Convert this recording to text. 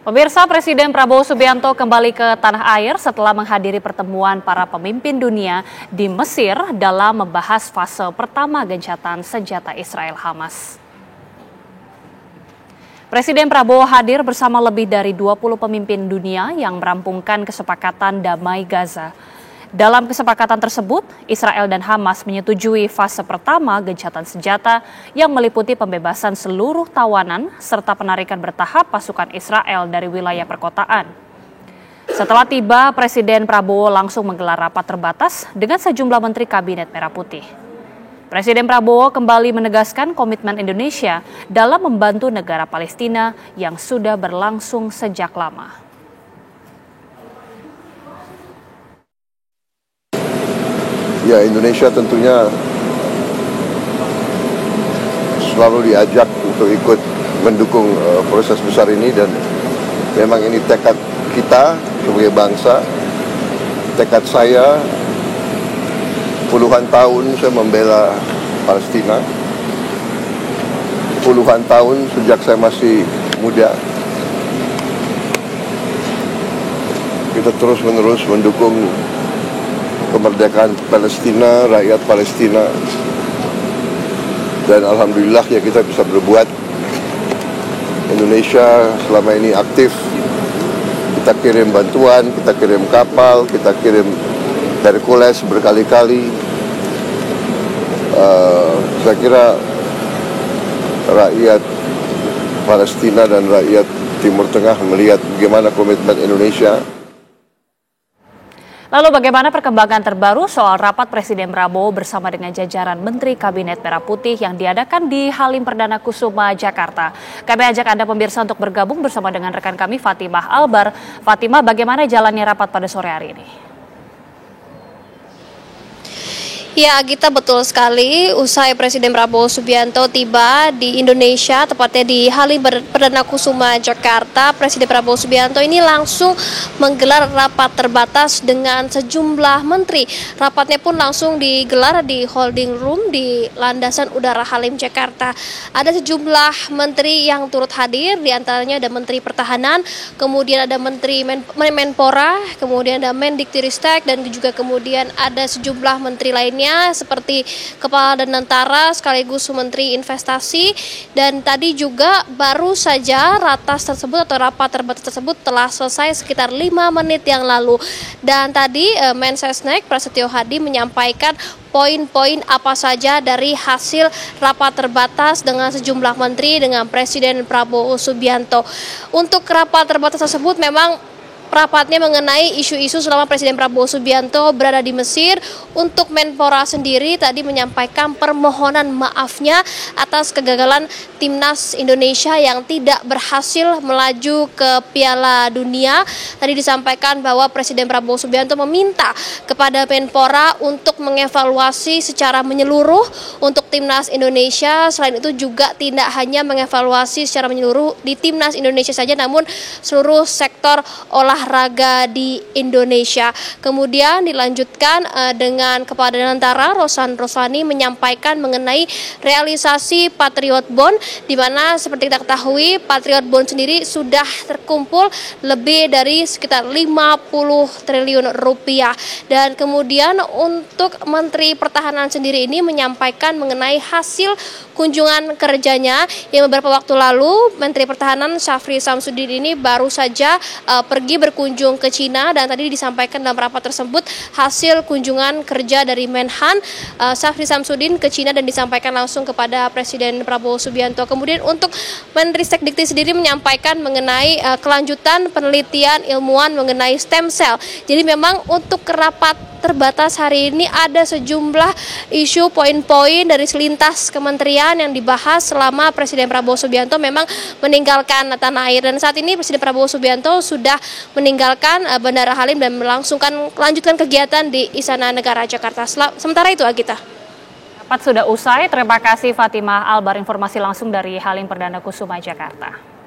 Pemirsa, Presiden Prabowo Subianto kembali ke tanah air setelah menghadiri pertemuan para pemimpin dunia di Mesir dalam membahas fase pertama gencatan senjata Israel Hamas. Presiden Prabowo hadir bersama lebih dari 20 pemimpin dunia yang merampungkan kesepakatan damai Gaza. Dalam kesepakatan tersebut, Israel dan Hamas menyetujui fase pertama gencatan senjata yang meliputi pembebasan seluruh tawanan serta penarikan bertahap pasukan Israel dari wilayah perkotaan. Setelah tiba, Presiden Prabowo langsung menggelar rapat terbatas dengan sejumlah menteri Kabinet Merah Putih. Presiden Prabowo kembali menegaskan komitmen Indonesia dalam membantu negara Palestina yang sudah berlangsung sejak lama. Ya, Indonesia tentunya selalu diajak untuk ikut mendukung proses besar ini, dan memang ini tekad kita sebagai bangsa, tekad saya. Puluhan tahun saya membela Palestina, puluhan tahun sejak saya masih muda. Kita terus-menerus mendukung kemerdekaan Palestina, rakyat Palestina, dan alhamdulillah ya kita bisa berbuat. Indonesia selama ini aktif, kita kirim bantuan, kita kirim kapal, kita kirim Hercules berkali-kali. Saya kira rakyat Palestina dan rakyat Timur Tengah melihat bagaimana komitmen Indonesia. Lalu bagaimana perkembangan terbaru soal rapat Presiden Prabowo bersama dengan jajaran Menteri Kabinet Merah Putih yang diadakan di Halim Perdana Kusuma, Jakarta. Kami ajak Anda pemirsa untuk bergabung bersama dengan rekan kami Fatimah Albar. Fatimah, bagaimana jalannya rapat pada sore hari ini? Ya, Gita, betul sekali. Usai Presiden Prabowo Subianto tiba di Indonesia, tepatnya di Halim Perdana Kusuma, Jakarta, Presiden Prabowo Subianto ini langsung menggelar rapat terbatas dengan sejumlah menteri. Rapatnya pun langsung digelar di holding room di Landasan Udara Halim, Jakarta. Ada sejumlah menteri yang turut hadir, diantaranya ada Menteri Pertahanan, kemudian ada Menteri Menpora, kemudian ada Mendikbudristek, dan juga kemudian ada sejumlah menteri lainnya seperti Kepala Danantara sekaligus Menteri Investasi. Dan tadi juga baru saja ratas tersebut atau rapat terbatas tersebut telah selesai sekitar 5 menit yang lalu. Dan tadi Mensesnek Prasetyo Hadi menyampaikan poin-poin apa saja dari hasil rapat terbatas dengan sejumlah menteri dengan Presiden Prabowo Subianto. Untuk rapat terbatas tersebut memang rapatnya mengenai isu-isu selama Presiden Prabowo Subianto berada di Mesir. Untuk Menpora sendiri tadi menyampaikan permohonan maafnya atas kegagalan timnas Indonesia yang tidak berhasil melaju ke Piala Dunia. Tadi disampaikan bahwa Presiden Prabowo Subianto meminta kepada Menpora untuk mengevaluasi secara menyeluruh untuk timnas Indonesia. Selain itu juga tidak hanya mengevaluasi secara menyeluruh di timnas Indonesia saja, namun seluruh sektor olahraga di Indonesia. Kemudian dilanjutkan dengan Kepala Danantara Rosan Roslani menyampaikan mengenai realisasi Patriot Bond, di mana seperti kita ketahui Patriot Bond sendiri sudah terkumpul lebih dari sekitar 50 triliun rupiah. Dan kemudian untuk Menteri Pertahanan sendiri ini menyampaikan mengenai hasil kunjungan kerjanya yang beberapa waktu lalu. Menteri Pertahanan Syafri Samsudin ini baru saja pergi berkunjung ke Cina, dan tadi disampaikan dalam rapat tersebut hasil kunjungan kerja dari Menhan Syafri Samsudin ke Cina dan disampaikan langsung kepada Presiden Prabowo Subianto. Kemudian untuk Menteri Sekdikti sendiri menyampaikan mengenai kelanjutan penelitian ilmuwan mengenai stem cell. Jadi memang untuk rapat terbatas hari ini ada sejumlah isu poin-poin dari selintas kementerian yang dibahas selama Presiden Prabowo Subianto memang meninggalkan tanah air. Dan saat ini Presiden Prabowo Subianto sudah meninggalkan Bandara Halim dan melanjutkan kegiatan di Istana Negara Jakarta. Sementara itu, Agita. Rapat sudah usai. Terima kasih Fatimah Albar, informasi langsung dari Halim Perdana Kusuma, Jakarta.